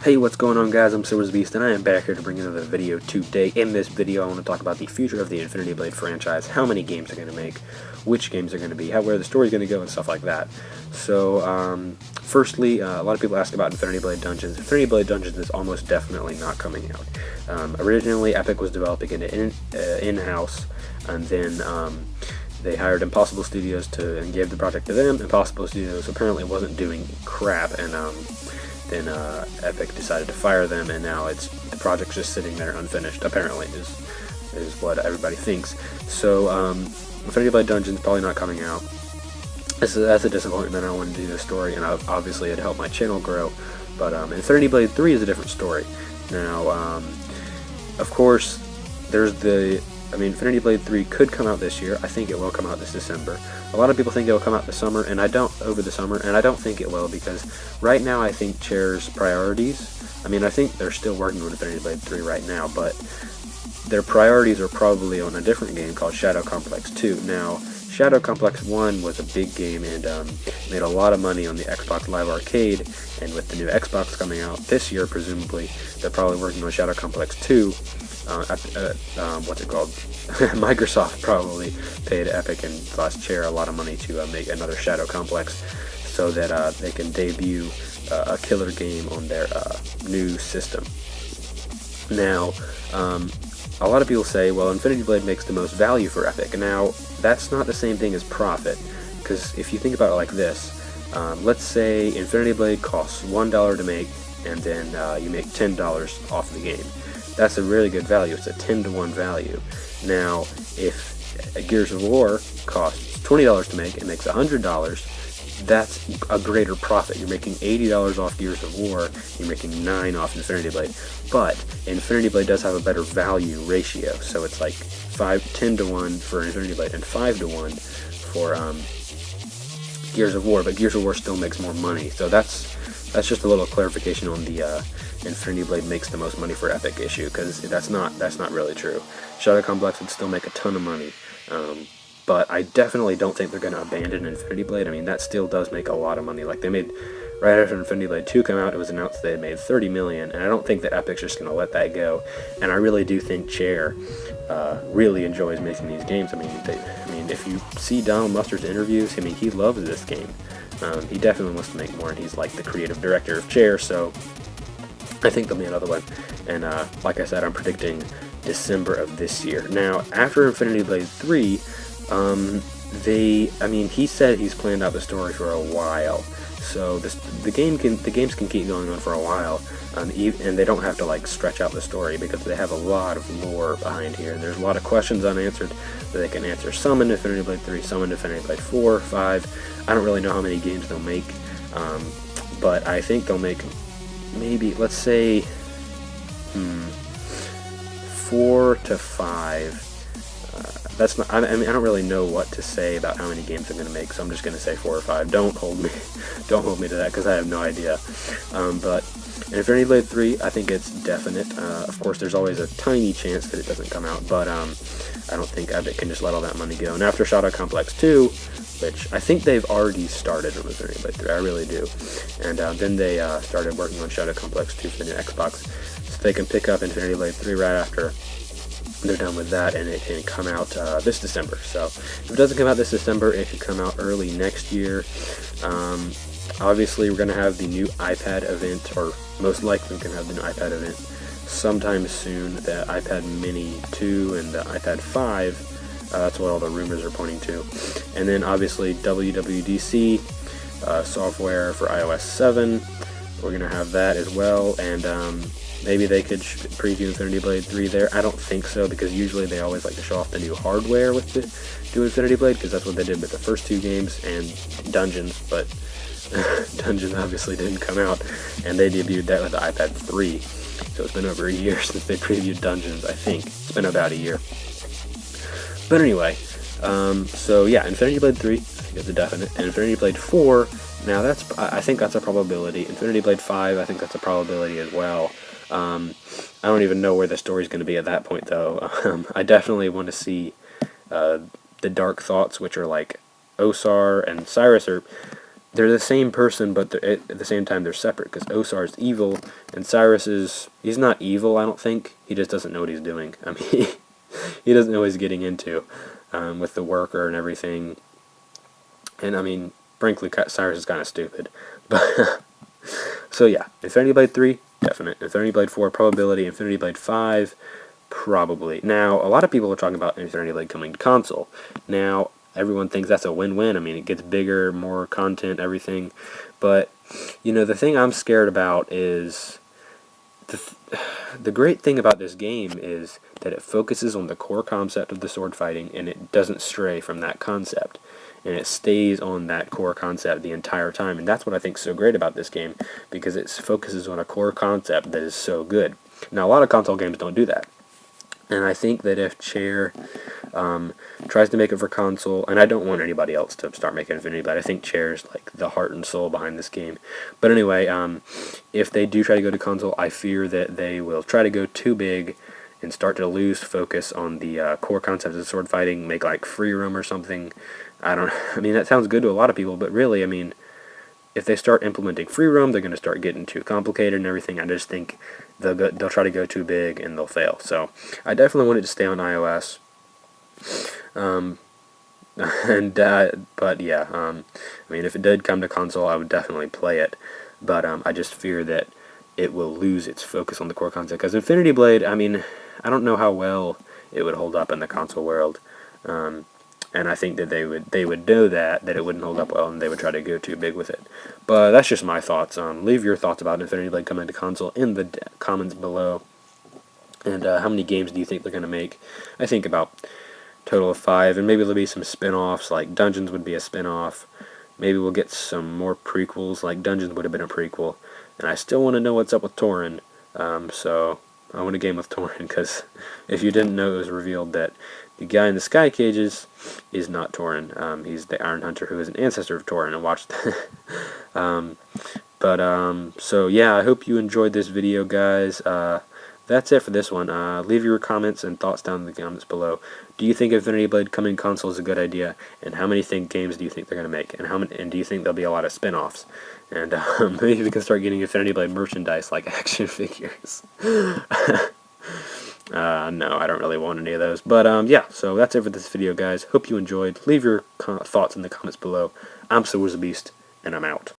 Hey, what's going on, guys? I'm Beast, and I am back here to bring another video today. In this video, I want to talk about the future of the Infinity Blade franchise, how many games they're going to make, which games they're going to be, where the story's going to go, and stuff like that. So, firstly, a lot of people ask about Infinity Blade Dungeons. Infinity Blade Dungeons is almost definitely not coming out. Originally, Epic was developing it in-house, and then they hired Impossible Studios and gave the project to them. Impossible Studios apparently wasn't doing crap, and then Epic decided to fire them, and now the project's just sitting there unfinished, apparently, is what everybody thinks. So, Infinity Blade Dungeon's probably not coming out. That's a disappointment. I wanted to do this story, and obviously it helped my channel grow, but Infinity Blade 3 is a different story. Now, of course, Infinity Blade 3 could come out this year. I think it will come out this December. A lot of people think it will come out this summer, and I don't think it will, because right now I think Chair's priorities, I think they're still working on Infinity Blade 3 right now, but their priorities are probably on a different game called Shadow Complex 2. Now, Shadow Complex 1 was a big game and made a lot of money on the Xbox Live Arcade, and with the new Xbox coming out this year, presumably, they're probably working on Shadow Complex 2. What's it called? Microsoft probably paid Epic and Chair a lot of money to make another Shadow Complex so that they can debut a killer game on their new system. Now, a lot of people say, well, Infinity Blade makes the most value for Epic. Now, that's not the same thing as profit, because if you think about it like this, let's say Infinity Blade costs $1 to make, and then you make $10 off the game. That's a really good value. It's a 10-to-1 value. Now, if Gears of War costs $20 to make and makes $100, that's a greater profit. You're making $80 off Gears of War, you're making $9 off Infinity Blade. But Infinity Blade does have a better value ratio, so it's like 10-to-1 for Infinity Blade and 5-to-1 for Gears of War, but Gears of War still makes more money. So that's just a little clarification on the Infinity Blade makes the most money for Epic issue, because that's not really true. Shadow Complex would still make a ton of money, but I definitely don't think they're going to abandon Infinity Blade. That still does make a lot of money. Like, they made, right after Infinity Blade 2 came out, it was announced they had made $30 million, and I don't think that Epic's just going to let that go. And I really do think Chair really enjoys making these games. If you see Donald Mustard's interviews, he loves this game. He definitely wants to make more, and he's like the creative director of Chair, so I think there'll be another one. And like I said, I'm predicting December of this year. Now, after Infinity Blade 3, he said he's planned out the story for a while. So the games can keep going on for a while, and they don't have to stretch out the story, because they have a lot of lore behind here, and there's a lot of questions unanswered that they can answer. Some in Infinity Blade 3, some in Infinity Blade 4, 5. I don't really know how many games they'll make, but I think they'll make maybe, let's say, 4 to 5. That's not. I don't really know what to say about how many games I'm going to make, so I'm just going to say 4 or 5. Don't hold me to that, because I have no idea. But in Infinity Blade 3, I think it's definite. Of course, there's always a tiny chance that it doesn't come out, but I don't think Epic can just let all that money go. And after Shadow Complex 2, which I think they've already started on Infinity Blade 3, I really do. And then they started working on Shadow Complex 2 for the new Xbox, so they can pick up Infinity Blade 3 right after they're done with that, and it can come out this December. So if it doesn't come out this December, it could come out early next year. Obviously, we're going to have the new iPad event, or most likely we're going to have the new iPad event sometime soon. The iPad Mini 2 and the iPad 5, that's what all the rumors are pointing to. And then obviously WWDC software for iOS 7, we're going to have that as well, and maybe they could preview Infinity Blade 3 there. I don't think so, because usually they always like to show off the new hardware with the new Infinity Blade, because that's what they did with the first 2 games, and Dungeons, but Dungeons obviously didn't come out, and they debuted that with the iPad 3. So it's been over a year since they previewed Dungeons, I think. It's been about a year. But anyway, so yeah, Infinity Blade 3, I think is a definite, and Infinity Blade 4, now I think that's a probability. Infinity Blade 5, I think that's a probability as well. I don't even know where the story's going to be at that point, though. I definitely want to see the Dark Thoughts, which are like Osar and Cyrus are they're the same person, but at the same time they're separate, because Osar's evil, and Cyrus he's not evil, I don't think. He just doesn't know what he's doing. I mean, he doesn't know what he's getting into with the worker and everything. And, I mean, frankly, Cyrus is kind of stupid. But so, yeah, Infinity Blade 3, definite. Infinity Blade 4, probability. Infinity Blade 5, probably. Now, a lot of people are talking about Infinity Blade coming to console. Now, everyone thinks that's a win-win. I mean, it gets bigger, more content, everything. But, you know, the thing I'm scared about is the great thing about this game is that it focuses on the core concept of the sword fighting, and it doesn't stray from that concept. And it stays on that core concept the entire time. And that's what I think is so great about this game, because it focuses on a core concept that is so good. Now, a lot of console games don't do that. And I think that if Chair tries to make it for console, and I don't want anybody else to start making Infinity Blade, I think Chair's like the heart and soul behind this game. But anyway, if they do try to go to console, I fear that they will try to go too big and start to lose focus on the core concept of sword fighting, make like free roam or something. I mean, that sounds good to a lot of people, but really, I mean, if they start implementing free roam, they're going to start getting too complicated and everything. I just think they'll try to go too big and they'll fail. So I definitely want it to stay on iOS. But yeah, I mean, if it did come to console, I would definitely play it. But I just fear that it will lose its focus on the core concept. Because Infinity Blade, I mean, I don't know how well it would hold up in the console world. And I think that they would know that it wouldn't hold up well, and they would try to go too big with it. But that's just my thoughts. Leave your thoughts about Infinity Blade coming to console in the comments below. And how many games do you think they're going to make? I think about a total of 5, and maybe there'll be some spin-offs, like Dungeons would be a spin-off. Maybe we'll get some more prequels, like Dungeons would have been a prequel. And I still want to know what's up with Torin, so I want a game with Torin, because if you didn't know, it was revealed that the guy in the sky cages is not Torin. He's the Iron Hunter who is an ancestor of Torin. And watch that. So yeah, I hope you enjoyed this video, guys. That's it for this one. Leave your comments and thoughts down in the comments below. Do you think Infinity Blade coming console is a good idea? And how many games do you think they're going to make? And do you think there'll be a lot of spin-offs? And maybe we can start getting Infinity Blade merchandise like action figures. No, I don't really want any of those. But yeah, so that's it for this video, guys. Hope you enjoyed. Leave your thoughts in the comments below. I'm SoWasABeast, and I'm out.